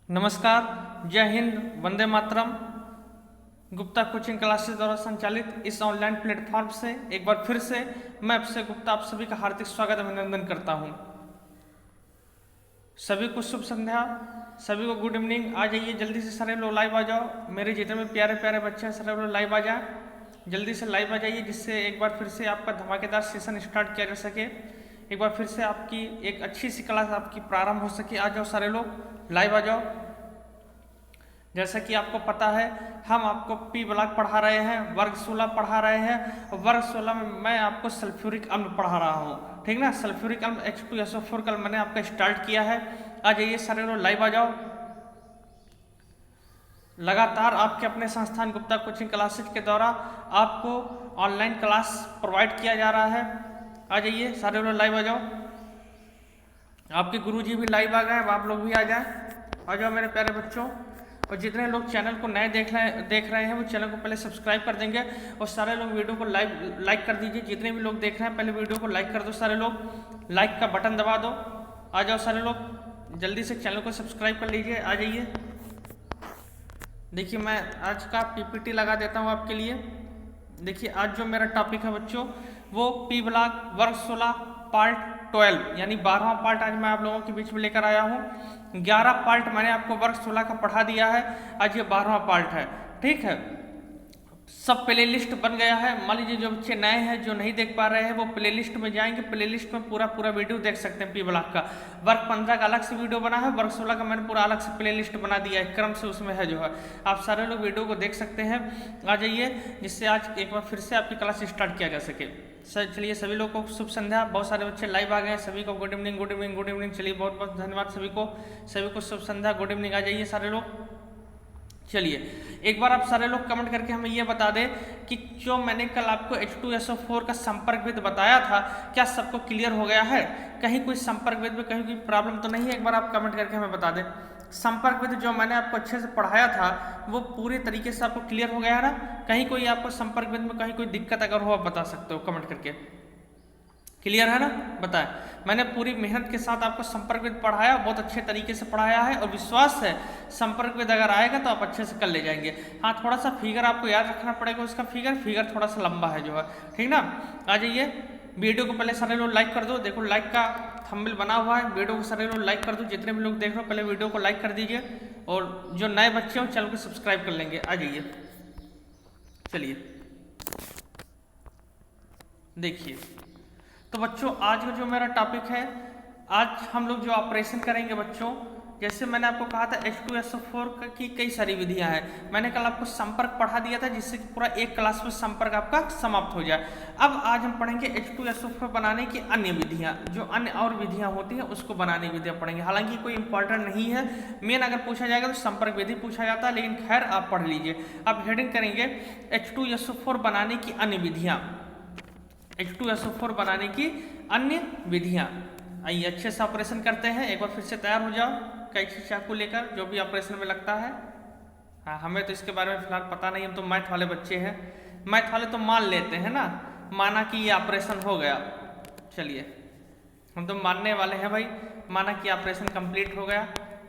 नमस्कार, जय Hind, Vande Mataram. Gupta coaching classes द्वारा संचालित इस ऑनलाइन प्लेटफॉर्म से एक बार फिर से मैं आपसे गुप्ता आप सभी का हार्दिक स्वागत अभिनंदन करता हूं। सभी को शुभ संध्या, सभी को गुड इवनिंग। आ जाइए जल्दी से, सारे लोग लाइव आ जाओ। मेरे जितने भी प्यारे प्यारे बच्चे हैं सारे लोग लाइव आ जाए, जल्दी से लाइव आ जाइए, जिससे एक बार फिर से आपका धमाकेदार सेशन स्टार्ट किया जा सके। एक बार फिर से आपकी एक अच्छी सी क्लास आपकी प्रारंभ हो सके। आ जाओ सारे लोग, लाइव आ जाओ। जैसा कि आपको पता है, हम आपको पी ब्लॉक पढ़ा रहे हैं, वर्ग 16 पढ़ा रहे हैं, और वर्ग 16 में मैं आपको सल्फ्यूरिक अम्ल पढ़ा रहा हूँ, ठीक ना। सल्फ्यूरिक अम्ल H2SO4 कल मैंने आपका स्टार्ट किया है। आ जाइए सारे लोग, लाइव आ जाओ। लगातार आपके अपने संस्थान गुप्ता कोचिंग क्लासेज के द्वारा आपको ऑनलाइन क्लास प्रोवाइड किया जा रहा है। आ जाइए सारे लोग, लाइव आ जाओ। आपके गुरुजी भी लाइव आ गए, अब आप लोग भी आ जाएं। आ जाओ मेरे प्यारे बच्चों। और जितने लोग चैनल को नए देख रहे हैं वो चैनल को पहले सब्सक्राइब कर देंगे, और सारे लोग वीडियो को लाइक कर दीजिए। जितने भी लोग देख रहे हैं पहले वीडियो को लाइक कर दो, सारे लोग लाइक का बटन दबा दो। आ जाओ सारे लोग, जल्दी से चैनल को सब्सक्राइब कर लीजिए। आ जाइए, देखिए मैं आज का पीपीटी लगा देता हूँ आपके लिए। देखिए आज जो मेरा टॉपिक है बच्चों, वो पी ब्लॉक वर्ग 16 पार्ट 12 यानी 12वां पार्ट आज मैं आप लोगों के बीच में लेकर आया हूँ। 11 पार्ट मैंने आपको वर्ग 16 का पढ़ा दिया है, आज ये 12वां पार्ट है, ठीक है। सब प्ले लिस्ट बन गया है। मान लीजिए जो बच्चे नए हैं जो नहीं देख पा रहे हैं वो प्ले लिस्ट में जाएंगे, प्ले लिस्ट में पूरा वीडियो देख सकते हैं। पी ब्लॉक का वर्ग 15 का अलग से वीडियो बना है, वर्ग 16 का मैंने पूरा अलग से प्ले लिस्ट बना दिया है, क्रम से उसमें है जो है। आप सारे लोग वीडियो को देख सकते हैं। आ जाइए, जिससे आज एक बार फिर से आपकी क्लास स्टार्ट किया जा सके। सर चलिए, सभी लोग को शुभ संध्या। बहुत सारे बच्चे लाइव आ गए, सभी को good evening, good evening, good evening. चलिए बहुत बहुत धन्यवाद सभी को शुभ संध्या, गुड इवनिंग। आ जाइए सारे लोग। चलिए एक बार आप सारे लोग कमेंट करके हमें ये बता दें कि जो मैंने कल आपको H2SO4 का संपर्क वेद बताया था, क्या सबको क्लियर हो गया है? कहीं कोई संपर्क वेद में कहीं कोई प्रॉब्लम तो नहीं है? एक बार आप कमेंट करके हमें बता दें। संपर्क वेद जो मैंने आपको अच्छे से पढ़ाया था वो पूरे तरीके से आपको क्लियर हो गया है ना? कहीं कोई आपको संपर्क वेद में कहीं कोई दिक्कत अगर हो आप बता सकते हो कमेंट करके। क्लियर है ना? बताएं। मैंने पूरी मेहनत के साथ आपको संपर्क वेद पढ़ाया, बहुत अच्छे तरीके से पढ़ाया है, और विश्वास है संपर्क वेद अगर आएगा तो आप अच्छे से कर ले जाएंगे। हाँ, थोड़ा सा फिगर आपको याद रखना पड़ेगा, उसका फिगर थोड़ा सा लंबा है जो है, ठीक ना। आ जाइए, वीडियो को पहले सारे लोग लाइक कर दो। देखो लाइक का थंबनेल बना हुआ है, वीडियो को सारे लोग लाइक कर दो। जितने भी लोग देख रहे हो पहले वीडियो को लाइक कर दीजिए, और जो नए बच्चे हो चैनल को सब्सक्राइब कर लेंगे। आ जाइए, चलिए देखिए। तो बच्चों आज का जो मेरा टॉपिक है, आज हम लोग जो ऑपरेशन करेंगे बच्चों, जैसे मैंने आपको कहा था H2SO4 की कई सारी विधियां हैं। मैंने कल आपको संपर्क पढ़ा दिया था, जिससे पूरा एक क्लास में संपर्क आपका समाप्त हो जाए। अब आज हम पढ़ेंगे H2SO4 बनाने की अन्य विधियां, जो अन्य और विधियां होती हैं उसको बनाने की विधियां पढ़ेंगे। हालांकि कोई इंपॉर्टेंट नहीं है, मेन अगर पूछा जाएगा तो संपर्क विधि पूछा जाता है, लेकिन खैर आप पढ़ लीजिए। अब हेडिंग करेंगे H2SO4 बनाने की अन्य विधियां। H2SO4 बनाने की अन्य विधियां। आइए अच्छे से ऑपरेशन करते हैं। एक बार फिर से तैयार हो जाओ कैंची चाकू लेकर, जो भी ऑपरेशन में लगता है। हाँ, हमें तो इसके बारे में फिलहाल पता नहीं, हम तो मैथ वाले बच्चे हैं। मैथ वाले तो मान लेते हैं ना, माना कि ये ऑपरेशन हो गया। चलिए हम तो मानने वाले हैं भाई, माना कि ऑपरेशन कंप्लीट हो गया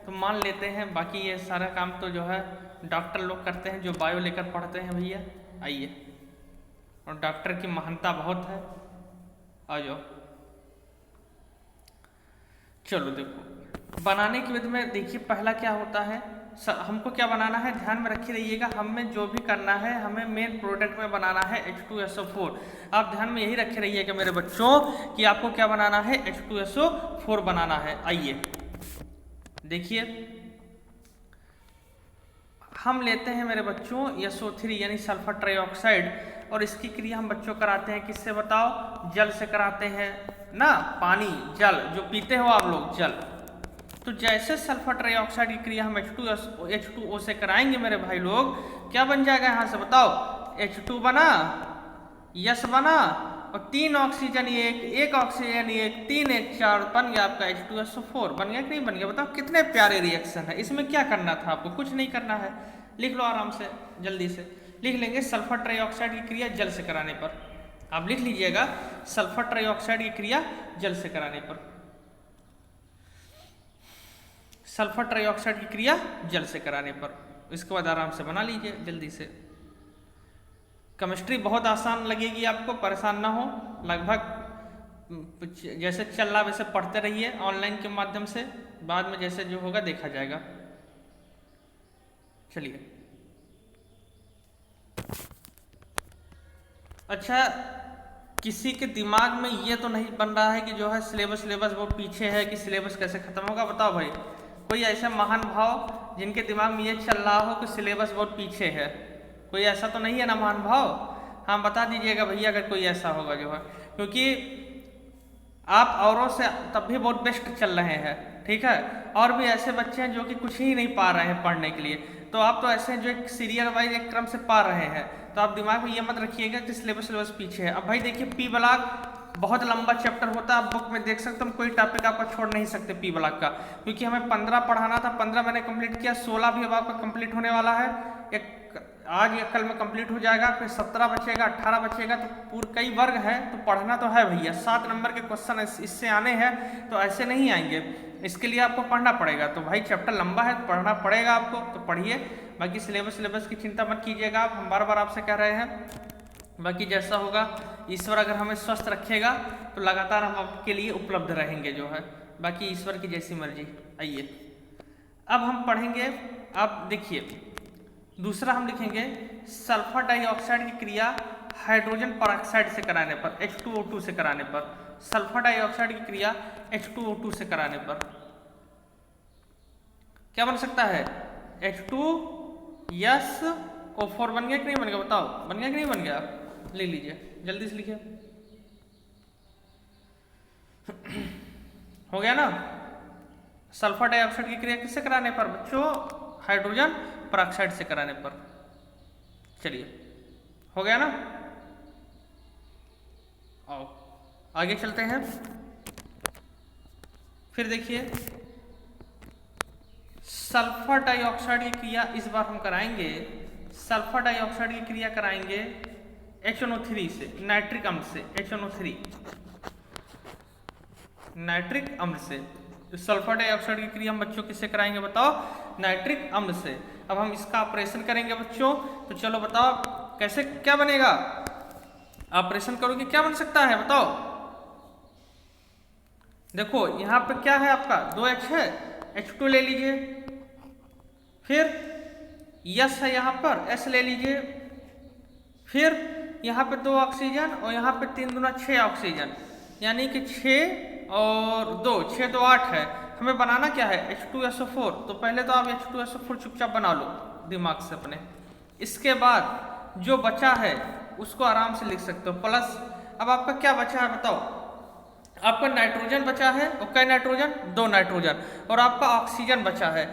तो मान लेते हैं। बाकी ये सारा काम तो जो है डॉक्टर लोग करते हैं, जो बायो लेकर पढ़ते हैं भैया। आइए, और डॉक्टर की महानता बहुत है। आ जाओ, चलो देखो बनाने की विधि में देखिए पहला क्या होता है। हमको क्या बनाना है, ध्यान में रखे रहिएगा। हमें जो भी करना है, हमें मेन प्रोडक्ट में बनाना है H2SO4। आप ध्यान में यही रखे रहिएगा मेरे बच्चों कि आपको क्या बनाना है, H2SO4 बनाना है। आइए देखिए, हम लेते हैं मेरे बच्चों SO3 यानी सल्फर ट्राइऑक्साइड, और इसकी क्रिया हम बच्चों कराते हैं किससे बताओ? जल से कराते हैं ना। पानी, जल जो पीते हो आप लोग, जल। तो जैसे सल्फर ट्राइऑक्साइड की क्रिया हम H2O से कराएंगे मेरे भाई लोग, क्या बन जाएगा यहाँ से बताओ? H2 बना, यस बना, और 3 ऑक्सीजन एक ऑक्सीजन 3 1 4 बन गया आपका H2SO4। बन गया कि नहीं बन गया? बताओ कितने प्यारे रिएक्शन है। इसमें क्या करना था आपको? कुछ नहीं करना है। लिख लो आराम से, जल्दी से लिख लेंगे। सल्फर ट्राइऑक्साइड की क्रिया जल से कराने पर, आप लिख लीजिएगा सल्फर ट्राइऑक्साइड की क्रिया जल से कराने पर। सल्फर ट्राइऑक्साइड की क्रिया जल से कराने पर। इसके बाद आराम से बना लीजिए जल्दी से। केमिस्ट्री बहुत आसान लगेगी आपको, परेशान ना हो। लगभग जैसे चल रहा वैसे पढ़ते रहिए ऑनलाइन के माध्यम से, बाद में जैसे जो होगा देखा जाएगा। चलिए, अच्छा, किसी के दिमाग में ये तो नहीं बन रहा है कि जो है सिलेबस वो पीछे है कि सिलेबस कैसे खत्म होगा? बताओ भाई, कोई ऐसे महान भाव जिनके दिमाग में ये चल रहा हो कि सिलेबस बहुत पीछे है? कोई ऐसा तो नहीं है ना महान भाव? हाँ, बता दीजिएगा भैया अगर कोई ऐसा होगा जो है, क्योंकि आप औरों से तब भी बहुत बेस्ट चल रहे हैं, ठीक है। और भी ऐसे बच्चे हैं जो कि कुछ ही नहीं पा रहे हैं पढ़ने के लिए, तो आप तो ऐसे हैं जो एक सीरियल वाइज एक क्रम से पा रहे हैं। तो आप दिमाग में ये मत रखिएगा कि सिलेबस पीछे है। अब भाई देखिए, पी ब्लॉक बहुत लंबा चैप्टर होता है, आप बुक में देख सकते हो, कोई टॉपिक आपका छोड़ नहीं सकते पी ब्लॉक का, क्योंकि हमें 15 पढ़ाना था, 15 मैंने कंप्लीट किया, 16 भी अब आपका कंप्लीट होने वाला है। एक आज या कल में कंप्लीट हो जाएगा, फिर 17 बचेगा, 18 बचेगा, तो पूरे कई वर्ग है, तो पढ़ना तो है भैया। 7 नंबर के क्वेश्चन इससे आने हैं, तो ऐसे नहीं आएंगे, इसके लिए आपको पढ़ना पड़ेगा। तो भाई चैप्टर लंबा है, पढ़ना पड़ेगा आपको, तो पढ़िए। बाकी सिलेबस की चिंता मत कीजिएगा आप, हम बार बार आपसे कह रहे हैं। बाकी जैसा होगा, ईश्वर अगर हमें स्वस्थ रखेगा तो लगातार हम आपके लिए उपलब्ध रहेंगे जो है। बाकी ईश्वर की जैसी मर्जी। आइए अब हम पढ़ेंगे, आप देखिए, दूसरा हम लिखेंगे सल्फर डाइऑक्साइड की क्रिया हाइड्रोजन परऑक्साइड से कराने पर, H2O2 से कराने पर। सल्फर डाइऑक्साइड की क्रिया H2O2 से कराने पर क्या बन सकता है? H2SO4 बन गया कि नहीं बन गया? बताओ, बन गया कि नहीं बन गया? ले लीजिए, जल्दी से लिखिए। हो गया ना? सल्फर डाइऑक्साइड की क्रिया किससे कराने पर बच्चों? हाइड्रोजन परऑक्साइड से कराने पर। चलिए, हो गया ना? आओ आगे चलते हैं। फिर देखिए, सल्फर डाइऑक्साइड की क्रिया इस बार हम कराएंगे, सल्फर डाइऑक्साइड की क्रिया कराएंगे HNO3 से, नाइट्रिक अम्ल से, HNO3 नाइट्रिक अम्ल से। तो सल्फर डाइऑक्साइड की क्रिया हम बच्चों किससे कराएंगे बताओ? नाइट्रिक अम्ल से। अब हम इसका ऑपरेशन करेंगे बच्चों, तो चलो बताओ कैसे, क्या बनेगा? ऑपरेशन करोगे क्या बन सकता है बताओ? देखो यहाँ पे क्या है आपका, 2H है, H2 ले लीजिए, फिर S है यहाँ पर, S ले लीजिए, फिर यहाँ पे 2 ऑक्सीजन और यहाँ पे 3 दूना 6 ऑक्सीजन, यानी कि 6 और 2, 6 2 8 है। हमें बनाना क्या है? H2SO4। तो पहले तो आप H2SO4 चुपचाप बना लो दिमाग से अपने, इसके बाद जो बचा है उसको आराम से लिख सकते हो प्लस। अब आपका क्या बचा है बताओ? आपका नाइट्रोजन बचा है, और कै नाइट्रोजन? 2 नाइट्रोजन, और आपका ऑक्सीजन बचा है,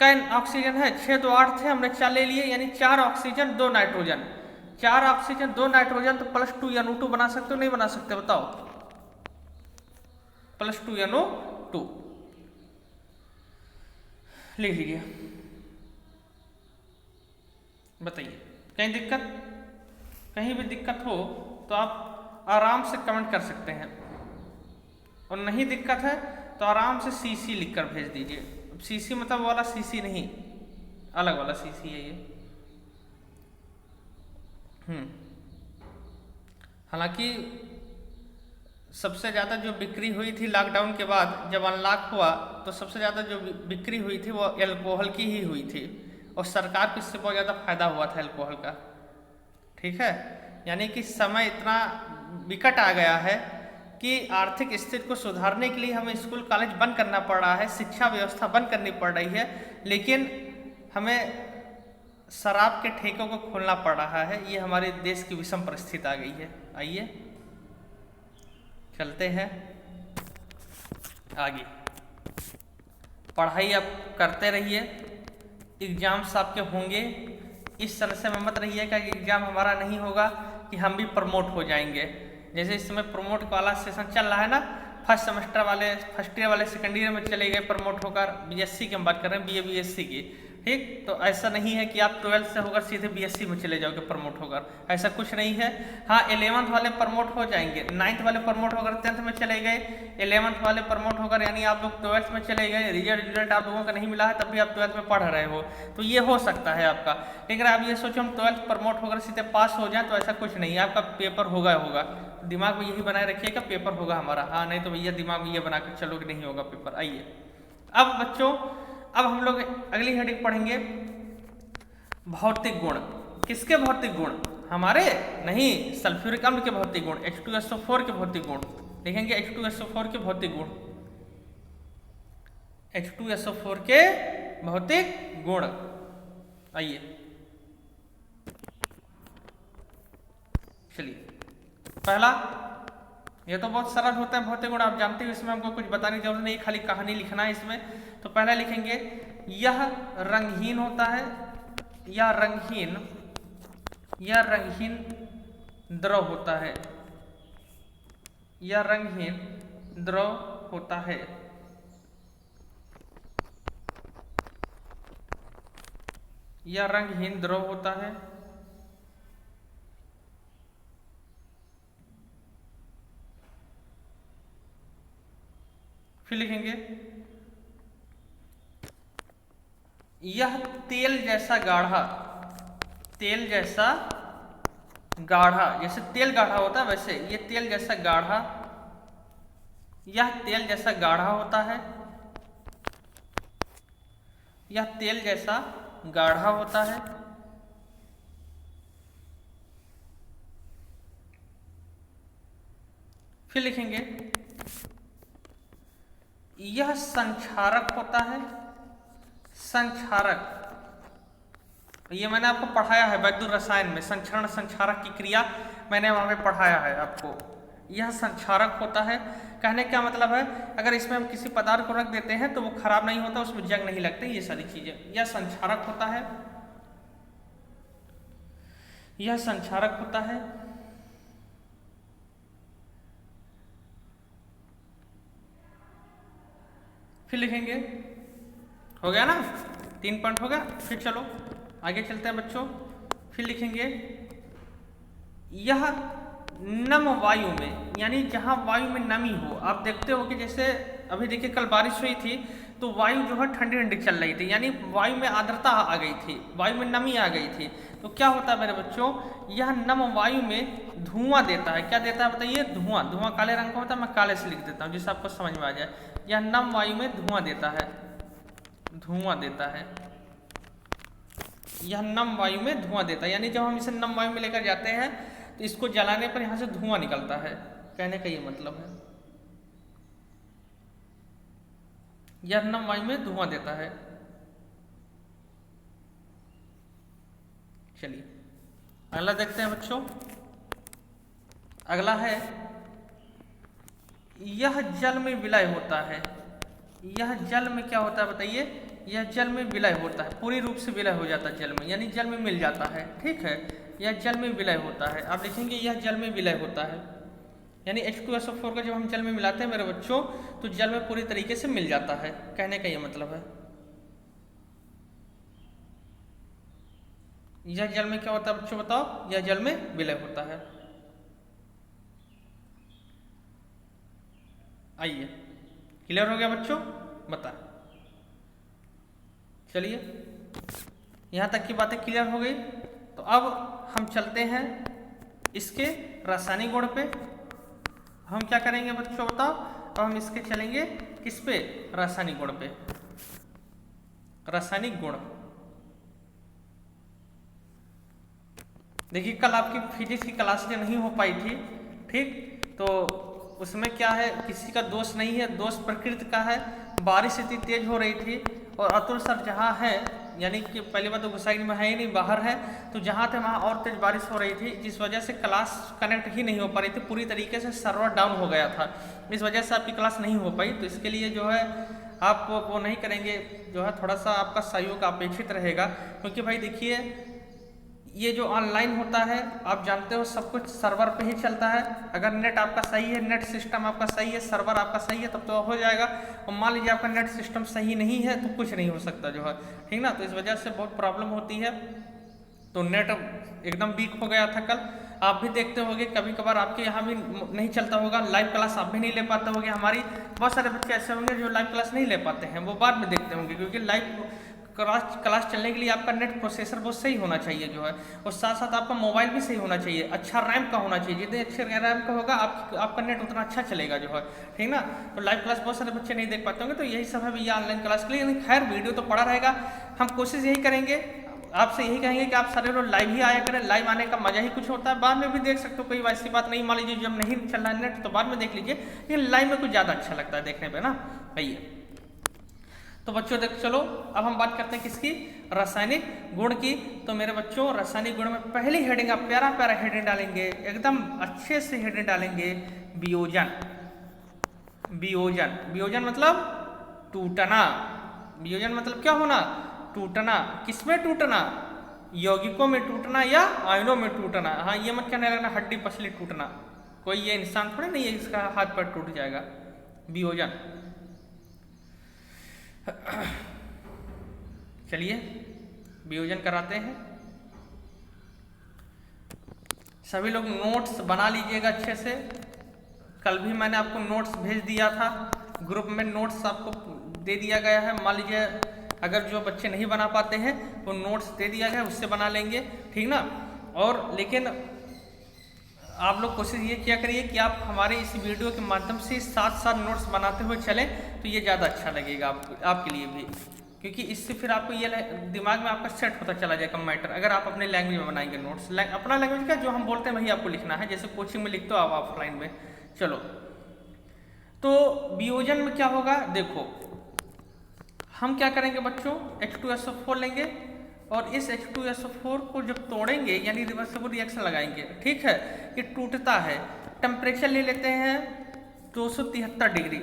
कै ऑक्सीजन है? 6 2 8 थे, हमने 4 ले लिए, यानी 4 ऑक्सीजन 2 नाइट्रोजन, 4 ऑक्सीजन 2 नाइट्रोजन, तो +2 NO2 बना सकते हो नहीं बना सकते बताओ? +2 NO2 लिख लीजिए। बताइए कहीं दिक्कत? कहीं भी दिक्कत हो तो आप आराम से कमेंट कर सकते हैं, और नहीं दिक्कत है तो आराम से CC लिखकर भेज दीजिए। अब CC मतलब वाला CC नहीं, अलग वाला CC है ये। हालांकि सबसे ज़्यादा जो बिक्री हुई थी लॉकडाउन के बाद, जब अनलॉक हुआ, तो सबसे ज़्यादा जो बिक्री हुई थी वो अल्कोहल की ही हुई थी, और सरकार को इससे बहुत ज़्यादा फायदा हुआ था अल्कोहल का, ठीक है। यानी कि समय इतना विकट आ गया है कि आर्थिक स्थिति को सुधारने के लिए हमें स्कूल कॉलेज बंद करना पड़ रहा है, शिक्षा व्यवस्था बंद करनी पड़ रही है, लेकिन हमें शराब के ठेकों को खोलना पड़ रहा है। ये हमारे देश की विषम परिस्थिति आ गई है। आइए चलते हैं आगे। पढ़ाई आप करते रहिए, एग्जाम्स आपके होंगे, इस संशय में मत रहिएगा कि एग्जाम हमारा नहीं होगा कि हम भी प्रमोट हो जाएंगे। जैसे इस समय प्रमोट वाला सेशन चल रहा है ना, फर्स्ट सेमेस्टर वाले फर्स्ट ईयर वाले सेकेंड ईयर में चले गए प्रमोट होकर, BSc की हम बात कर रहे हैं, BA BSc की, ठीक। तो ऐसा नहीं है कि आप 12th से होकर सीधे बीएससी में चले जाओगे प्रमोट होकर, ऐसा कुछ नहीं है। हाँ 11th वाले प्रमोट हो जाएंगे, 9th वाले प्रमोट होकर 10th में चले गए, 11th वाले प्रमोट होकर यानी आप लोग 12th में चले गए, रिजल्ट आप लोगों का नहीं मिला है तब भी आप 12th में पढ़ रहे हो, तो ये हो सकता है आपका। लेकिन आप ये सोचो हम 12th प्रमोट होकर सीधे पास हो जाए, तो ऐसा कुछ नहीं है, आपका पेपर होगा। दिमाग में यही बनाए रखिएगा पेपर होगा हमारा। हाँ नहीं तो भैया दिमाग में ये बनाकर चलो कि नहीं होगा पेपर। आइए अब बच्चों, अब हम लोग अगली हेडिंग पढ़ेंगे भौतिक गुण। किसके भौतिक गुण? हमारे नहीं, सल्फ्यूरिक अम्ल के भौतिक गुण, H2SO4 के भौतिक गुण लिखेंगे। H2SO4 के भौतिक गुण, H2SO4 के भौतिक गुण। आइए चलिए, पहला ये तो बहुत सरल होता है भौतिक गुण, आप जानते हो, इसमें हमको कुछ बताने की जरूरत नहीं, खाली कहानी लिखना है इसमें। तो पहला लिखेंगे यह रंगहीन होता है, या रंगहीन द्रव होता है, या रंगहीन द्रव होता है। या रंगहीन द्रव होता है। फिर लिखेंगे यह तेल जैसा गाढ़ा, तेल जैसा गाढ़ा, जैसे तेल गाढ़ा होता है वैसे ये तेल जैसा गाढ़ा, यह तेल जैसा गाढ़ा होता है, यह तेल जैसा गाढ़ा होता है। फिर लिखेंगे यह संक्षारक होता है, संक्षारक, ये मैंने आपको पढ़ाया है वैद्युत रसायन में, संक्षरण संक्षारक की क्रिया मैंने वहां पे पढ़ाया है आपको। यह संक्षारक होता है, कहने का मतलब है अगर इसमें हम किसी पदार्थ को रख देते हैं तो वो खराब नहीं होता, उसमें जंग नहीं लगते, ये सारी चीजें। यह संक्षारक होता है, यह संक्षारक होता है। फिर लिखेंगे, हो गया ना, 3 पॉइंट हो गया। फिर चलो आगे चलते हैं बच्चों। फिर लिखेंगे यह नम वायु में, यानी जहां वायु में नमी हो, आप देखते हो कि जैसे अभी देखिए कल बारिश हुई थी तो वायु जो है ठंडी ठंडी चल रही थी, यानी वायु में आर्द्रता आ गई थी, वायु में नमी आ गई थी। तो क्या होता है मेरे बच्चों, यह नम वायु में धुआं देता है। क्या देता है बताइए? धुआं। धुआं काले रंग का होता है, मैं काले से लिख देता हूँ जिससे आपको समझ में आ जाए। यह नम वायु में धुआं देता है, धुआं देता है। यह नम वायु में धुआं देता है, यानी जब हम इसे नम वायु में लेकर जाते हैं तो इसको जलाने पर यहां से धुआं निकलता है, कहने का ये मतलब है। यह नम वायु में धुआं देता है। चलिए अगला देखते हैं बच्चों। अगला है यह जल में विलय होता है। यह जल में क्या होता है बताइए? यह जल में विलय होता है, पूरी रूप से विलय हो जाता है जल में, यानी जल में मिल जाता है। ठीक है, यह जल में विलय होता है। आप लिखेंगे यह जल में विलय होता है, यानी H2SO4 का जब हम जल में मिलाते हैं मेरे बच्चों तो जल में पूरी तरीके से मिल जाता है, कहने का ये मतलब है। यह जल में क्या होता है बच्चों बताओ? यह जल में विलय होता है। आइए, क्लियर हो गया बच्चों? बता, चलिए यहां तक की बातें क्लियर हो गई। तो अब हम चलते हैं इसके रासायनिक गुण पे। हम क्या करेंगे बच्चों बताओ? अब हम इसके चलेंगे किस पे? रासायनिक गुण पे। रासायनिक गुण देखिए कल आपकी फिजिक्स की क्लास जो नहीं हो पाई थी, ठीक, तो उसमें क्या है, किसी का दोष नहीं है, दोष प्रकृति का है। बारिश इतनी तेज हो रही थी और अतुल सर जहाँ है, यानी कि पहली बात तो गुसाई में है ही नहीं, बाहर है, तो जहाँ थे वहाँ और तेज बारिश हो रही थी, जिस वजह से क्लास कनेक्ट ही नहीं हो पा रही थी, पूरी तरीके से सर्वर डाउन हो गया था, इस वजह से आपकी क्लास नहीं हो पाई। तो इसके लिए जो है आप वो नहीं करेंगे, जो है थोड़ा सा आपका सहयोग अपेक्षित रहेगा, क्योंकि भाई देखिए ये जो ऑनलाइन होता है आप जानते हो सब कुछ सर्वर पे ही चलता है। अगर नेट आपका सही है, नेट सिस्टम आपका सही है, सर्वर आपका सही है, तब तो हो जाएगा। और मान लीजिए आपका नेट सिस्टम सही नहीं है तो कुछ नहीं हो सकता जो है, ठीक ना। तो इस वजह से बहुत प्रॉब्लम होती है। तो नेट एकदम वीक हो गया था कल। आप भी देखते होंगे कभी कभार आपके यहाँ भी नहीं चलता होगा, लाइव क्लास आप भी नहीं ले पाते होंगे। हमारी बहुत सारे बच्चे ऐसे होंगे जो लाइव क्लास नहीं ले पाते हैं, वो बाद में देखते होंगे, क्योंकि लाइव क्लास चलने के लिए आपका नेट प्रोसेसर बहुत सही होना चाहिए जो है, और साथ साथ आपका मोबाइल भी सही होना चाहिए, अच्छा रैम का होना चाहिए। जितने अच्छे रैम का होगा आपका नेट उतना अच्छा चलेगा जो है, ठीक ना। तो लाइव क्लास बहुत सारे बच्चे नहीं देख पाते होंगे, तो यही सब है भैया ऑनलाइन क्लास के लिए। खैर वीडियो तो पड़ा रहेगा, हम कोशिश यही करेंगे, आपसे यही कहेंगे कि आप सारे लोग लाइव ही आया करें। लाइव आने का मजा ही कुछ होता है, बाद में भी देख सकते हो, कोई वैसी बात नहीं। मान लीजिए जब नहीं चल रहा है नेट तो बाद में देख लीजिए, लेकिन लाइव में कुछ ज़्यादा अच्छा लगता है देखने पे ना भैया। तो बच्चों देख चलो अब हम बात करते हैं किसकी, रासायनिक गुण की। तो मेरे बच्चों रासायनिक गुण में पहली हेडिंग आप प्यारा प्यारा हेडिंग डालेंगे, एकदम अच्छे से हेडिंग डालेंगे, वियोजन। वियोजन, वियोजन मतलब टूटना। वियोजन मतलब क्या होना, टूटना। किसमें टूटना, यौगिकों में टूटना या आयनों में टूटना। हाँ ये मत कहने लगना हड्डी पसली टूटना, कोई ये इंसान थोड़ी नहीं है इसका हाथ पैर टूट जाएगा। वियोजन। चलिए वियोजन कराते हैं। सभी लोग नोट्स बना लीजिएगा अच्छे से। कल भी मैंने आपको नोट्स भेज दिया था, ग्रुप में नोट्स आपको दे दिया गया है। मान लीजिए अगर जो बच्चे नहीं बना पाते हैं वो नोट्स दे दिया गया, उससे बना लेंगे, ठीक ना। और लेकिन आप लोग कोशिश ये किया करिए कि आप हमारे इस वीडियो के माध्यम से साथ साथ नोट्स बनाते हुए चलें, तो ये ज़्यादा अच्छा लगेगा आपके लिए भी, क्योंकि इससे फिर आपको ये दिमाग में आपका सेट होता चला जाएगा मैटर। अगर आप अपने लैंग्वेज में बनाएंगे नोट्स, अपना लैंग्वेज का जो हम बोलते हैं वही आपको लिखना है, जैसे कोचिंग में लिखते हो आप ऑफलाइन में। चलो तो वियोजन में क्या होगा, देखो हम क्या करेंगे बच्चों, H2SO4 लेंगे और इस H2SO4 को जब तोड़ेंगे यानी रिवर्सिबल रिएक्शन लगाएंगे, ठीक है। ये टूटता है, टेम्परेचर ले लेते हैं 273 डिग्री,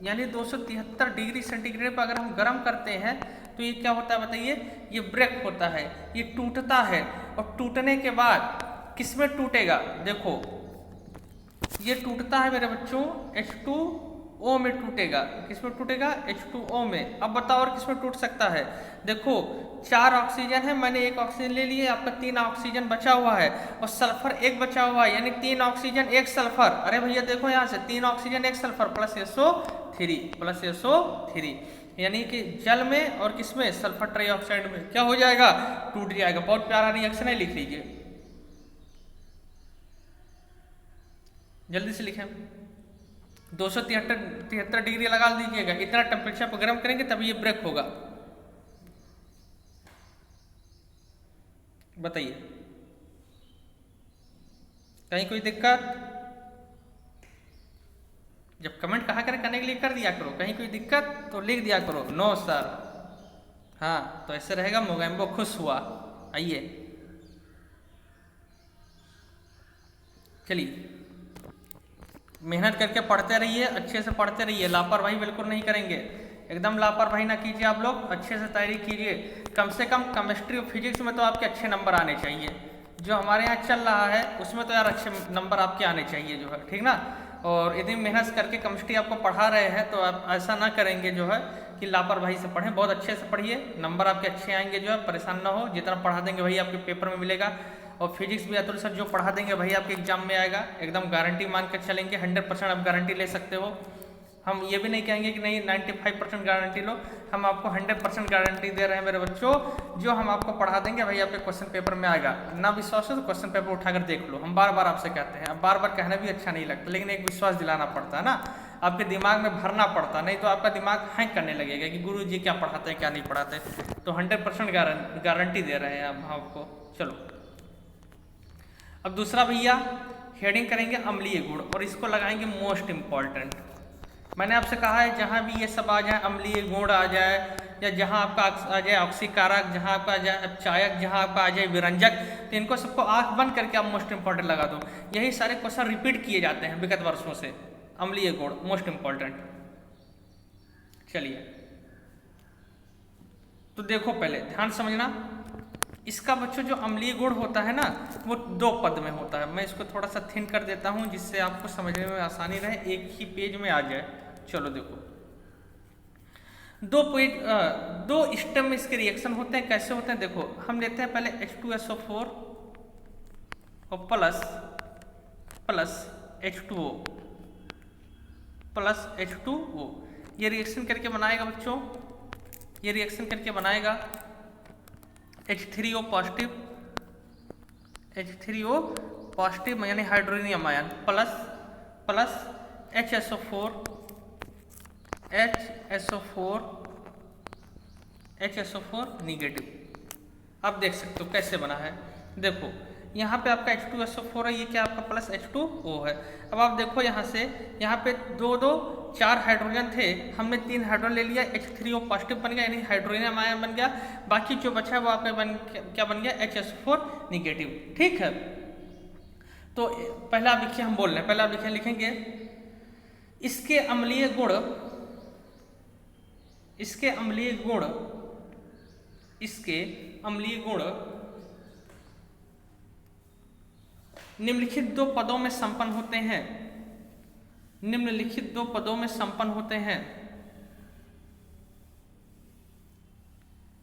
यानी 273 डिग्री सेंटीग्रेड पर अगर हम गर्म करते हैं तो ये क्या होता है बताइए, ये ब्रेक होता है, ये टूटता है। और टूटने के बाद किसमें टूटेगा, देखो ये टूटता है मेरे बच्चों H2O में टूटेगा। किसमें टूटेगा, H2O में। अब बताओ और किसमें टूट सकता है, देखो 4 ऑक्सीजन है, मैंने 1 ऑक्सीजन ले लिए, आपका 3 ऑक्सीजन बचा हुआ है और सल्फर 1 बचा हुआ है, यानी 3 ऑक्सीजन 1 सल्फर। अरे भैया देखो यहाँ से 3 ऑक्सीजन 1 सल्फर प्लस SO3 यानी कि जल में और किसमें, सल्फर ट्राइऑक्साइड में क्या हो जाएगा, टूट जाएगा। बहुत प्यारा रिएक्शन है, लिख लीजिए, जल्दी से लिखें। 273 डिग्री लगा दीजिएगा, इतना टेम्परेचर पर गर्म करेंगे तभी ये ब्रेक होगा। बताइए कहीं कोई दिक्कत, जब कमेंट कहा करें करने के लिए कर दिया करो, कहीं कोई दिक्कत तो लिख दिया करो नो सर। हाँ तो ऐसे रहेगा, मोगैम्बो खुश हुआ। आइए चलिए मेहनत करके पढ़ते रहिए, अच्छे से पढ़ते रहिए, लापरवाही बिल्कुल नहीं करेंगे, एकदम लापरवाही ना कीजिए। आप लोग अच्छे से तैयारी कीजिए, कम से कम केमिस्ट्री और फिजिक्स में तो आपके अच्छे नंबर आने चाहिए। जो हमारे यहाँ चल रहा है उसमें तो यार अच्छे नंबर आपके आने चाहिए जो है, ठीक ना। और इतनी मेहनत करके केमिस्ट्री आपको पढ़ा रहे हैं तो आप ऐसा ना करेंगे जो है कि लापरवाही से पढ़ें, बहुत अच्छे से पढ़िए, नंबर आपके अच्छे आएंगे जो है, परेशान ना हो। जितना पढ़ा देंगे वही आपके पेपर में मिलेगा। और फिजिक्स भी अतुल सर जो पढ़ा देंगे वही आपके एग्जाम में आएगा, एकदम गारंटी मान कर चलेंगे, 100% आप गारंटी ले सकते हो। हम ये भी नहीं कहेंगे कि नहीं 95% गारंटी लो, हम आपको 100% गारंटी दे रहे हैं मेरे बच्चों। जो हम आपको पढ़ा देंगे वही आपके क्वेश्चन पेपर में आएगा। ना विश्वास है तो क्वेश्चन पेपर उठाकर देख लो, हम बार बार आपसे कहते हैं। अब बार बार कहना भी अच्छा नहीं लगता, लेकिन एक विश्वास दिलाना पड़ता है ना, आपके दिमाग में भरना पड़ता, नहीं तो आपका दिमाग हैंग करने लगेगा कि गुरु जी क्या पढ़ाते हैं क्या नहीं पढ़ाते। तो 100% गारंटी दे रहे हैं हम आपको। चलो अब दूसरा भैया हेडिंग करेंगे अम्लीय गुण, और इसको लगाएंगे मोस्ट इम्पॉर्टेंट। मैंने आपसे कहा है जहाँ भी ये सब आ जाए, अम्लीय गुण आ जाए या जहाँ आपका आ जाए ऑक्सीकारक, जहाँ आपका आ जाए अपचायक, जहाँ आपका आ जाए विरंजक, तो इनको सबको आंख बंद करके आप मोस्ट इम्पॉर्टेंट लगा दो। यही सारे क्वेश्चन रिपीट किए जाते हैं विगत वर्षों से। अम्लीय गुण मोस्ट इम्पॉर्टेंट। चलिए तो देखो पहले ध्यान समझना, इसका बच्चों जो अम्लीय गुण होता है ना वो 2 पद में होता है। मैं इसको थोड़ा सा थिन कर देता हूँ जिससे आपको समझने में आसानी रहे, एक ही पेज में आ जाए। चलो देखो, 2 स्टेप में इसके रिएक्शन होते हैं। कैसे होते हैं देखो, हम लेते हैं पहले H2SO4 और प्लस H2O प्लस H2O। ये रिएक्शन करके बनाएगा बच्चों, ये रिएक्शन करके बनाएगा H3O पॉजिटिव यानी hydronium ion plus HSO4 negative. अब देख सकते हो कैसे बना है। देखो यहाँ पे आपका H2SO4 है, ये क्या आपका प्लस H2O है। अब आप देखो यहाँ से, यहाँ पे 4 हाइड्रोजन थे, हमने 3 हाइड्रोजन ले लिया, H3O पॉजिटिव बन गया यानी हाइड्रोनियम आयन बन गया। बाकी जो बचा है वो आपका क्या बन गया, HSO4 निगेटिव। ठीक है, तो पहला विषय हम बोल रहे हैं, पहला विषय लिखेंगे इसके अम्लीय गुण निम्नलिखित 2 पदों में संपन्न होते हैं।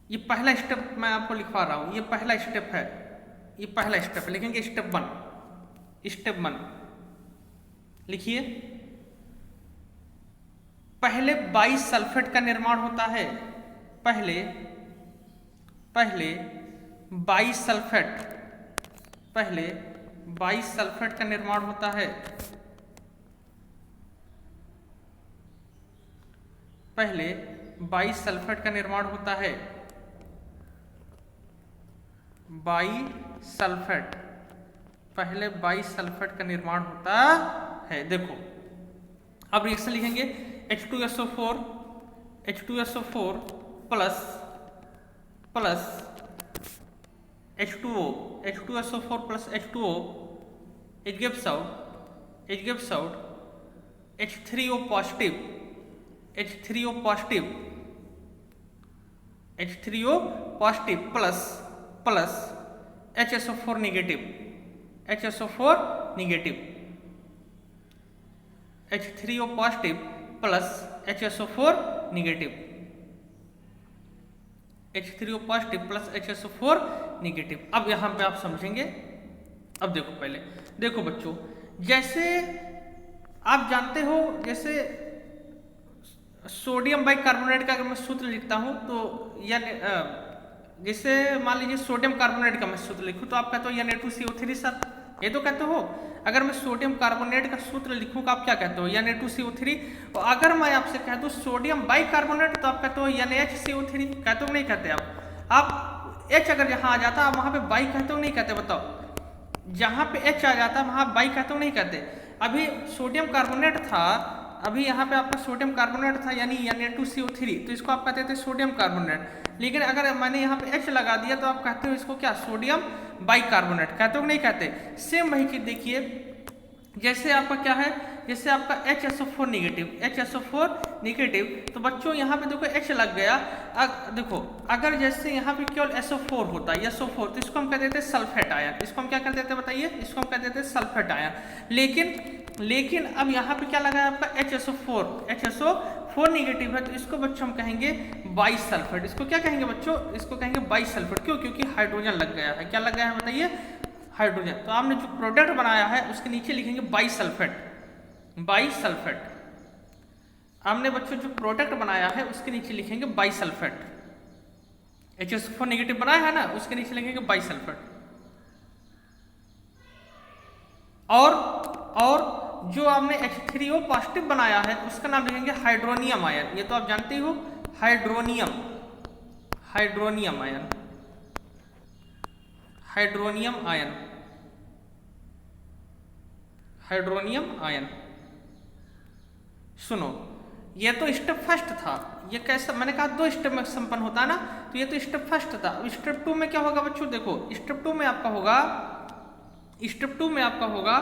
ये पहला स्टेप मैं आपको लिखवा रहा हूं, ये पहला स्टेप है, लिखेंगे स्टेप 1 लिखिए। पहले बाइसल्फेट का निर्माण होता है, पहले बाइसल्फेट का निर्माण होता है। पहले बाइसल्फेट का निर्माण होता है, पहले बाइसल्फेट का निर्माण होता है। देखो अब रिएक्शन लिखेंगे H2SO4 plus H2O, H2SO4 plus H2O, it gives out H3O positive plus HSO4 negative, H3O positive plus HSO4 negative, H3O positive plus HSO4 negative. अब यहाँ पे आप समझेंगे। अब देखो, पहले देखो बच्चों, जैसे आप जानते हो, जैसे सोडियम बाइकार्बोनेट का अगर मैं सूत्र लिखता हूँ तो या जैसे मान लीजिए सोडियम कार्बोनेट का मैं सूत्र लिखूँ तो आप कहते हो Na2CO3 सर, ये तो कहते हो। अगर मैं सोडियम कार्बोनेट का सूत्र लिखूंगा आप क्या कहते हो, Na2CO3। और अगर मैं आपसे कह दूं सोडियम बाइकार्बोनेट तो आप कहते हो NaHCO3, कहते हो नहीं कहते आप H अगर यहाँ आ जाता आप वहाँ पे बाई कहते हो नहीं कहते, बताओ। जहाँ पे H आ जाता वहाँ बाई कहते हो नहीं कहते। अभी सोडियम कार्बोनेट था, अभी यहाँ पे आपका सोडियम कार्बोनेट था यानी Na2CO3, तो इसको आप कहते थे सोडियम कार्बोनेट। लेकिन अगर मैंने यहाँ पे H लगा दिया तो आप कहते हो इसको क्या, सोडियम बाइकार्बोनेट, कहते हो नहीं कहते। सेम वही चीज देखिए, जैसे आपका क्या है, जैसे आपका HSO4 निगेटिव, तो बच्चों यहाँ पे देखो H लग गया। देखो अगर जैसे यहाँ पे केवल SO4 होता है, SO4, तो इसको हम कह देते सल्फेट आयन। इसको हम क्या कर देते बताइए, इसको हम कह देते सल्फेट आयन। लेकिन अब यहाँ पे क्या लगा है आपका HSO4 निगेटिव है, तो इसको बच्चों हम कहेंगे बाइसल्फेट। इसको क्या कहेंगे बच्चों, इसको कहेंगे बाइसल्फेट। क्यों, क्योंकि हाइड्रोजन लग गया है। क्या लग गया है बताइए, हाइड्रोजन। तो आपने जो प्रोडक्ट बनाया है उसके नीचे लिखेंगे बाइसल्फेट। आपने बच्चों जो प्रोडक्ट बनाया है उसके नीचे लिखेंगे बाइसल्फेट। HSO4 निगेटिव बनाया है ना, उसके नीचे लिखेंगे बाइसल्फेट। और जो आपने H3O पॉजिटिव बनाया है उसका नाम लिखेंगे हाइड्रोनियम आयन। ये तो आप जानते ही हो, हाइड्रोनियम आयन। सुनो, ये तो स्टेप फर्स्ट था। ये कैसा, मैंने कहा 2 स्टेप में संपन्न होता है ना, तो ये तो स्टेप फर्स्ट था। अब स्टेप 2 में क्या होगा बच्चों, देखो स्टेप 2 में आपका होगा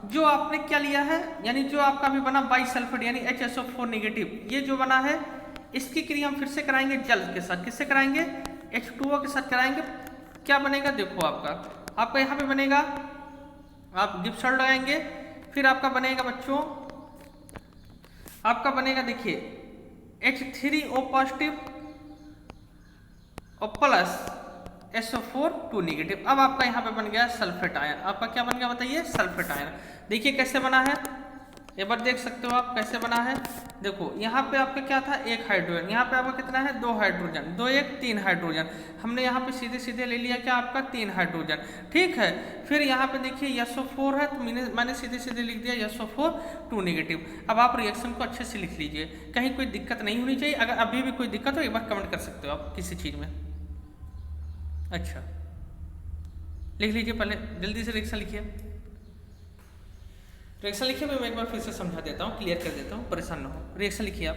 जो आपने क्या लिया है, यानी जो आपका भी बना बाइसल्फेट यानी HSO4 निगेटिव, ये जो बना है इसकी क्रिया हम फिर से कराएंगे जल के साथ। किससे कराएंगे, H2O के साथ कराएंगे। क्या बनेगा, देखो आपका यहाँ पे बनेगा, आप गिब्स सॉल्ट लगाएंगे, फिर आपका बनेगा बच्चों, आपका बनेगा देखिए H3O पॉजिटिव और प्लस SO4 2 नेगेटिव। अब आपका यहाँ पे बन गया सल्फेट आयन। आपका क्या बन गया बताइए, सल्फेट आयन। देखिए कैसे बना है, एक बार देख सकते हो आप कैसे बना है। देखो यहाँ पे आपका क्या था, एक हाइड्रोजन, यहाँ पे आपका कितना है, 2 हाइड्रोजन, 2 1 3 हाइड्रोजन। हमने यहाँ पे सीधे सीधे ले लिया क्या, आपका 3 हाइड्रोजन, ठीक है। फिर यहाँ पे देखिए SO4 है, तो मैंने सीधे सीधे लिख दिया SO4 2 नेगेटिव। अब आप रिएक्शन को अच्छे से लिख लीजिए, कहीं कोई दिक्कत नहीं होनी चाहिए। अगर अभी भी कोई दिक्कत हो एक बार कमेंट कर सकते हो आप किसी चीज़ में। अच्छा लिख लीजिए, पहले जल्दी से रिएक्शन लिखिए। रिएक्शन लिखिए, मैं एक बार फिर से समझा देता हूँ, क्लियर कर देता हूँ, परेशान ना हो। रिएक्शन लिखिए आप,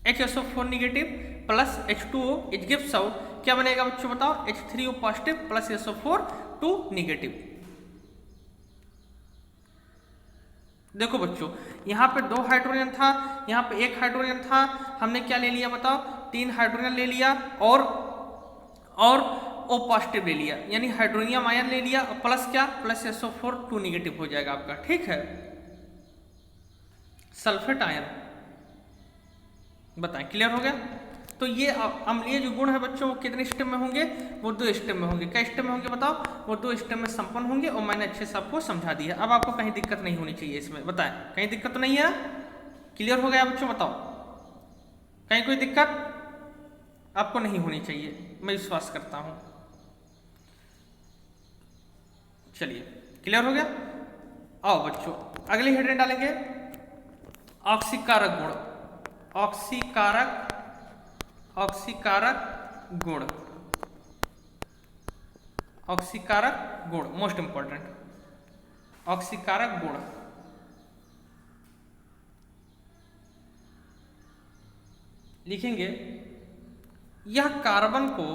HSO4 negative plus H2O it gives out, क्या बनेगा बच्चों बताओ, H3O positive plus SO4 2 negative. देखो बच्चों यहाँ पे 2 हाइड्रोजन था, यहाँ पे 1 हाइड्रोजन था, हमने क्या ले लिया बताओ, 3 हाइड्रोजन ले लिया और O पॉजिटिव ले लिया, यानी हाइड्रोनियम आयन ले लिया, और प्लस क्या, प्लस SO4 2 नेगेटिव हो जाएगा आपका, ठीक है। सल्फेट आयन, बताएं क्लियर हो गया। तो ये अम्लीय जो गुण है बच्चों वो कितने स्टेप में होंगे, वो 2 स्टेप में होंगे। क्या स्टेप में होंगे बताओ, वो 2 स्टेप में संपन्न होंगे, और मैंने अच्छे से आपको समझा दिया। अब आपको कहीं दिक्कत नहीं होनी चाहिए इसमें, बताएं कहीं दिक्कत तो नहीं है, क्लियर हो गया बच्चों, बताओ कहीं कोई दिक्कत आपको नहीं होनी चाहिए, मैं विश्वास करता हूं। चलिए क्लियर हो गया। आओ बच्चों अगली हेडलाइन डालेंगे, ऑक्सीकारक गुण, ऑक्सीकारक गुण, ऑक्सीकारक गुण मोस्ट इंपॉर्टेंट, ऑक्सीकारक गुण। लिखेंगे यह कार्बन को,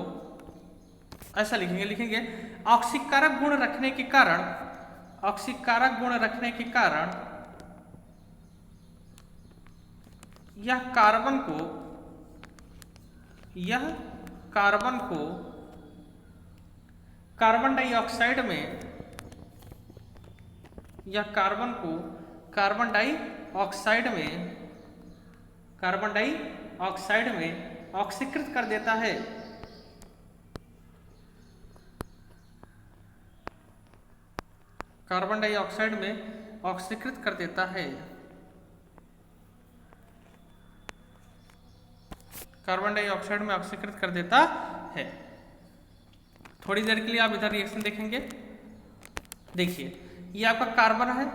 ऐसा लिखेंगे ऑक्सीकारक गुण रखने के कारण, ऑक्सीकारक गुण रखने के कारण यह कार्बन को कार्बन डाइऑक्साइड में, यह कार्बन को कार्बन डाइऑक्साइड में ऑक्सीकृत कर देता है, कार्बन डाइऑक्साइड में ऑक्सीकृत कर देता है, कार्बन डाइऑक्साइड में ऑक्सीकृत कर देता है। थोड़ी देर के लिए आप इधर रिएक्शन देखेंगे। देखिए ये आपका कार्बन है,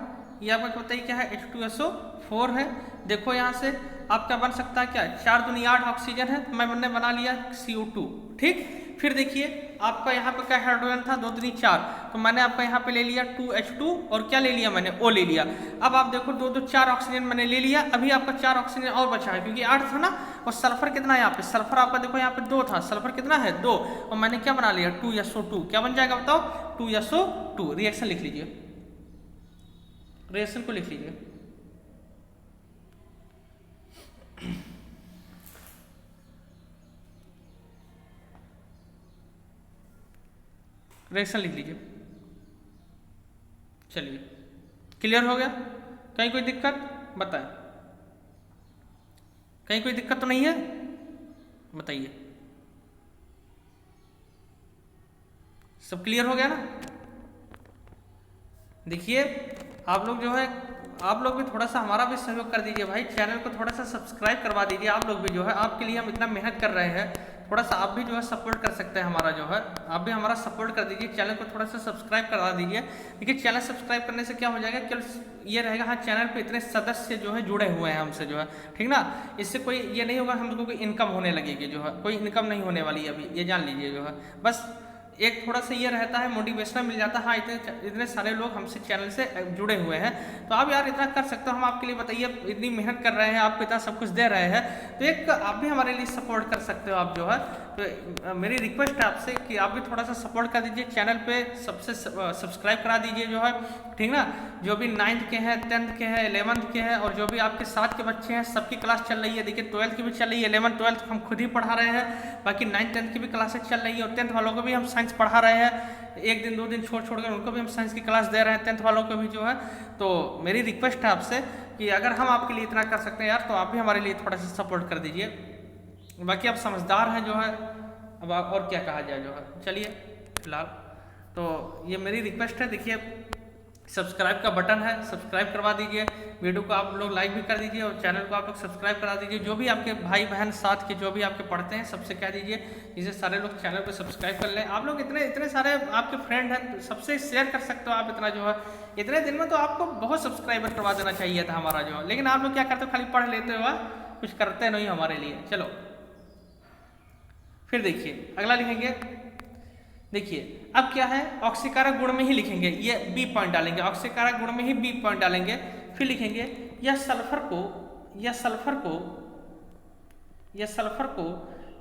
ये आपका बताइए क्या है, H2SO4 है। देखो यहाँ से आपका बन सकता है क्या, 4 दूनी 8 ऑक्सीजन है, तो मैंने बना लिया CO2, ठीक। फिर देखिए आपका यहाँ पे क्या हाइड्रोजन था, 2 दूनी 4, तो मैंने आपका यहाँ पे ले लिया 2H2 और क्या ले लिया मैंने, O ले लिया। अब आप देखो 2 2 4 ऑक्सीजन मैंने ले लिया, अभी आपका 4 ऑक्सीजन और बचा है क्योंकि 8 था ना। और सल्फर कितना है यहाँ पे, सल्फर आपका देखो यहाँ पे 2 था, सल्फर कितना है 2, और मैंने क्या बना लिया 2SO2। क्या बन जाएगा बताओ, 2SO2। रिएक्शन लिख लीजिए, रिएक्शन को लिख लीजिए। रिएक्शन लिख लीजिए। चलिए क्लियर हो गया, कहीं कोई दिक्कत बताएं, कहीं कोई दिक्कत तो नहीं है, बताइए। सब क्लियर हो गया ना। देखिए आप लोग जो है, आप लोग भी थोड़ा सा हमारा भी सहयोग कर दीजिए भाई, चैनल को थोड़ा सा सब्सक्राइब करवा दीजिए। आप लोग भी जो है, आपके लिए हम इतना मेहनत कर रहे हैं, थोड़ा सा आप भी जो है सपोर्ट कर सकते हैं हमारा, जो है आप भी हमारा सपोर्ट कर दीजिए, चैनल को थोड़ा सा सब्सक्राइब करवा दीजिए। देखिए चैनल सब्सक्राइब करने से क्या हो जाएगा, केवल ये रहेगा हाँ चैनल पे इतने सदस्य जो है जुड़े हुए हैं हमसे, जो है ठीक ना। इससे कोई ये नहीं होगा हम लोगों को इनकम होने लगेगी, जो है कोई इनकम नहीं होने वाली अभी, ये जान लीजिए। जो है बस एक थोड़ा सा ये रहता है, मोटिवेशनल मिल जाता है। हाँ, इतने सारे लोग हमसे चैनल से जुड़े हुए हैं, तो आप यार इतना कर सकते हो, हम आपके लिए बताइए इतनी मेहनत कर रहे हैं, आपको इतना सब कुछ दे रहे हैं, तो एक आप भी हमारे लिए सपोर्ट कर सकते हो आप जो है। तो मेरी रिक्वेस्ट है आपसे कि आप भी थोड़ा सा सपोर्ट कर दीजिए, चैनल पे सबसे सब्सक्राइब करा दीजिए जो है, ठीक ना। जो भी 9th के हैं, 10th के हैं, 11th के हैं, और जो भी आपके साथ के बच्चे हैं सबकी क्लास चल रही है। देखिए 12th की भी चल रही है, 11th 12th हम खुद ही पढ़ा रहे हैं, बाकी 9th 10th की भी क्लासेस चल रही है, और 10th वालों को भी हम साइंस पढ़ा रहे हैं। एक दिन 2 दिन छोड़ कर उनको भी हम साइंस की क्लास दे रहे हैं, 10th वालों को भी जो है। तो मेरी रिक्वेस्ट है आपसे कि अगर हम आपके लिए इतना कर सकते हैं यार, तो आप भी हमारे लिए थोड़ा सा सपोर्ट कर दीजिए। बाकी आप समझदार हैं जो है, अब और क्या कहा जाए जो है। चलिए फिलहाल तो ये मेरी रिक्वेस्ट है। देखिए सब्सक्राइब का बटन है, सब्सक्राइब करवा दीजिए, वीडियो को आप लोग लाइक भी कर दीजिए, और चैनल को आप लोग सब्सक्राइब करा दीजिए। जो भी आपके भाई बहन साथ के जो भी आपके पढ़ते हैं सबसे कह दीजिए, जिससे सारे लोग चैनल को सब्सक्राइब कर लें। आप लोग इतने सारे आपके फ्रेंड हैं, सबसे शेयर कर सकते हो आप इतना जो है। इतने दिन में तो आपको बहुत सब्सक्राइबर करवा देना चाहिए था हमारा जो है, लेकिन आप लोग क्या करते हो, खाली पढ़ लेते हो, कुछ करते नहीं हमारे लिए। चलो फिर देखिए अगला लिखेंगे। देखिए अब क्या है, ऑक्सीकारक गुण में ही लिखेंगे, ये बी पॉइंट डालेंगे, ऑक्सीकारक गुण में ही बी पॉइंट डालेंगे। फिर लिखेंगे यह सल्फर को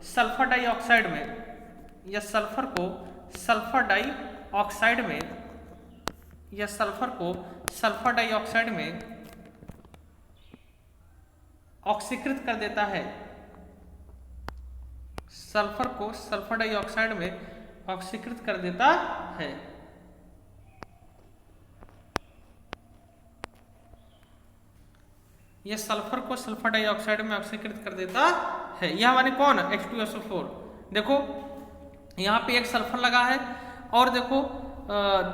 सल्फर डाइऑक्साइड में, यह सल्फर को सल्फर डाइऑक्साइड में ऑक्सीकृत कर देता है। सल्फर को सल्फर डाइऑक्साइड में ऑक्सीकृत कर देता है। यह सल्फर को सल्फर डाइऑक्साइड में ऑक्सीकृत कर देता है। यह माने कौन, H2SO4। देखो यहाँ पे एक सल्फर लगा है, और देखो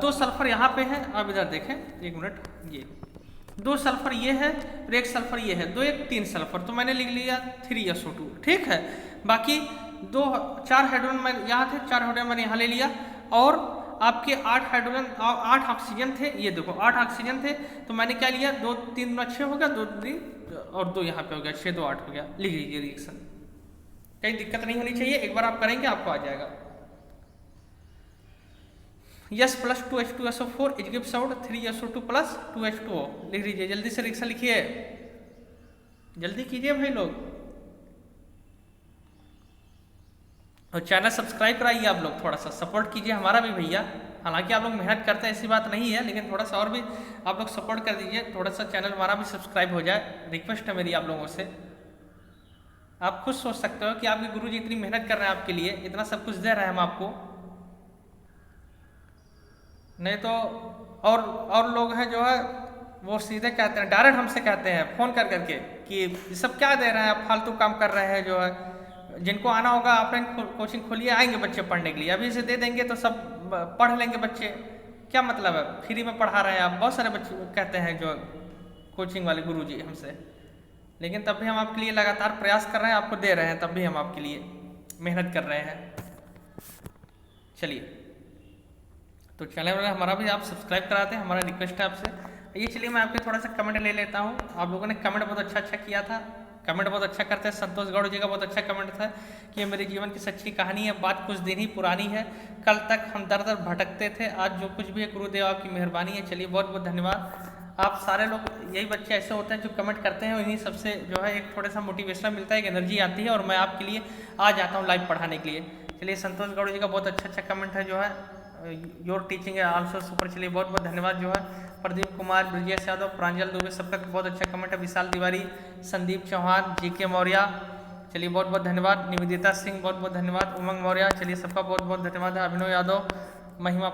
2 सल्फर यहाँ पे है। अब इधर देखें, एक मिनट, ये 2 सल्फर ये है और 1 सल्फर ये है, 2 1 3 सल्फर, तो मैंने लिख लिया 3SO2, ठीक है। बाकी 4 हाइड्रोजन मैं यहाँ थे, 4 हाइड्रोजन मैंने यहाँ ले लिया, और आपके 8 हाइड्रोजन 8 ऑक्सीजन थे, ये देखो 8 ऑक्सीजन थे, तो मैंने क्या लिया, 2 3 2 6 हो गया, 2 3 और 2 यहाँ पे हो गया, 6 2 8 हो गया। लिख लीजिए रिएक्शन, कहीं दिक्कत नहीं होनी चाहिए, एक बार आप करेंगे आपको आ जाएगा। Yes plus 2H2SO4 it gives out 3SO2 plus 2H2O। लिख लीजिए, जल्दी से रिएक्शन लिखिए, जल्दी कीजिए भाई लोग, और चैनल सब्सक्राइब कराइए। आप लोग थोड़ा सा सपोर्ट कीजिए हमारा भी भैया, हालांकि आप लोग मेहनत करते हैं ऐसी बात नहीं है, लेकिन थोड़ा सा और भी आप लोग सपोर्ट कर दीजिए, थोड़ा सा चैनल हमारा भी सब्सक्राइब हो जाए, रिक्वेस्ट है मेरी आप लोगों से। आप खुद सोच सकते हो कि आपके गुरुजी इतनी मेहनत कर रहे हैं आपके लिए, इतना सब कुछ दे रहे हैं हम आपको, नहीं तो और लोग हैं जो है वो सीधे कहते हैं, डायरेक्ट हमसे कहते हैं फ़ोन कर करके कि ये सब क्या दे रहे हैं आप, फालतू काम कर रहे हैं जो है। जिनको आना होगा ऑफलाइन कोचिंग खोलिए, आएंगे बच्चे पढ़ने के लिए, अभी से दे देंगे तो सब पढ़ लेंगे बच्चे, क्या मतलब है, फ्री में पढ़ा रहे हैं आप। बहुत सारे बच्चे कहते हैं जो कोचिंग वाले गुरुजी हमसे, लेकिन तब भी हम आपके लिए लगातार प्रयास कर रहे हैं, आपको दे रहे हैं, तब भी हम आपके लिए मेहनत कर रहे हैं। चलिए तो चैनल हमारा भी आप सब्सक्राइब कराते हैं, हमारा रिक्वेस्ट है आपसे। ये चलिए मैं आपके थोड़ा सा कमेंट ले लेता हूँ। आप लोगों ने कमेंट बहुत अच्छा किया था, कमेंट बहुत अच्छा करते हैं। संतोष गौड़ जी का बहुत अच्छा कमेंट था कि मेरे जीवन की सच्ची कहानी है, बात कुछ दिन ही पुरानी है, कल तक हम दर दर भटकते थे, आज जो कुछ भी है गुरुदेव आपकी मेहरबानी है। चलिए बहुत बहुत धन्यवाद। आप सारे लोग, यही बच्चे ऐसे होते हैं जो कमेंट करते हैं, इन्हीं सबसे जो है एक थोड़ा सा मोटिवेशन मिलता है, एक एनर्जी आती है, और मैं आपके लिए आ जाता हूँ लाइव पढ़ाने के लिए। चलिए संतोष गौड़ जी का बहुत अच्छा कमेंट है जो है, योर टीचिंग है आल्सो सुपर। चलिए बहुत बहुत धन्यवाद जो है। प्रदीप कुमार, ब्रजेश यादव, प्रांजल दुबे, सबका बहुत अच्छा कमेंट है। विशाल तिवारी, संदीप चौहान, जीके मौर्य, चलिए बहुत बहुत धन्यवाद। निवेदिता सिंह बहुत बहुत धन्यवाद। उमंग मौर्य, चलिए सबका बहुत बहुत धन्यवाद है। Abhinav Yadav, Mahima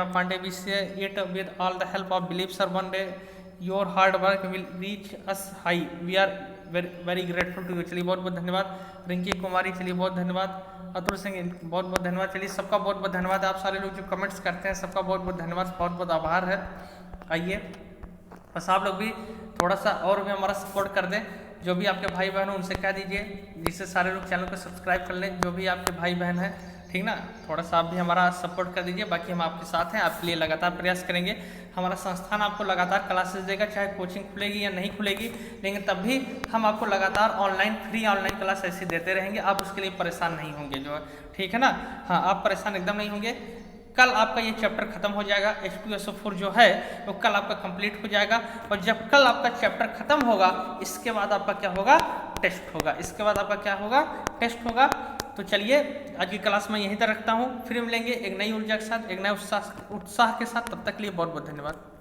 Pandey wish it with all the help of believe sir one day your hard work will reach us high, we are very grateful to you. चलिए बहुत बहुत धन्यवाद। रिंकी कुमारी, चलिए बहुत धन्यवाद। अतुल सिंह, बहुत बहुत धन्यवाद। चलिए सबका बहुत बहुत धन्यवाद। आप सारे लोग जो कमेंट्स करते हैं सबका बहुत बहुत धन्यवाद, बहुत बहुत आभार है। आइए बस आप लोग भी थोड़ा सा और भी हमारा सपोर्ट कर दें, जो भी आपके भाई बहन हो उनसे कह दीजिए, जिससे सारे लोग चैनल को सब्सक्राइब कर लें, जो भी आपके भाई बहन हैं, ठीक ना। थोड़ा सा आप भी हमारा सपोर्ट कर दीजिए, बाकी हम आपके साथ हैं, आपके लिए लगातार प्रयास करेंगे। हमारा संस्थान आपको लगातार क्लासेस देगा, चाहे कोचिंग खुलेगी या नहीं खुलेगी, लेकिन तब भी हम आपको लगातार ऑनलाइन फ्री ऑनलाइन क्लास ऐसी देते रहेंगे। आप उसके लिए परेशान नहीं होंगे जो है, ठीक है ना। हाँ, आप परेशान एकदम नहीं होंगे। कल आपका ये चैप्टर खत्म हो जाएगा, H2SO4 जो है वो कल आपका कंप्लीट हो जाएगा। और जब कल आपका चैप्टर खत्म होगा, इसके बाद आपका क्या होगा, टेस्ट होगा। इसके बाद आपका क्या होगा, टेस्ट होगा। तो चलिए आज की क्लास में यहीं तक रखता हूँ, फिर मिलेंगे एक नई ऊर्जा के साथ, एक नए उत्साह के साथ। तब तक के लिए बहुत बहुत धन्यवाद।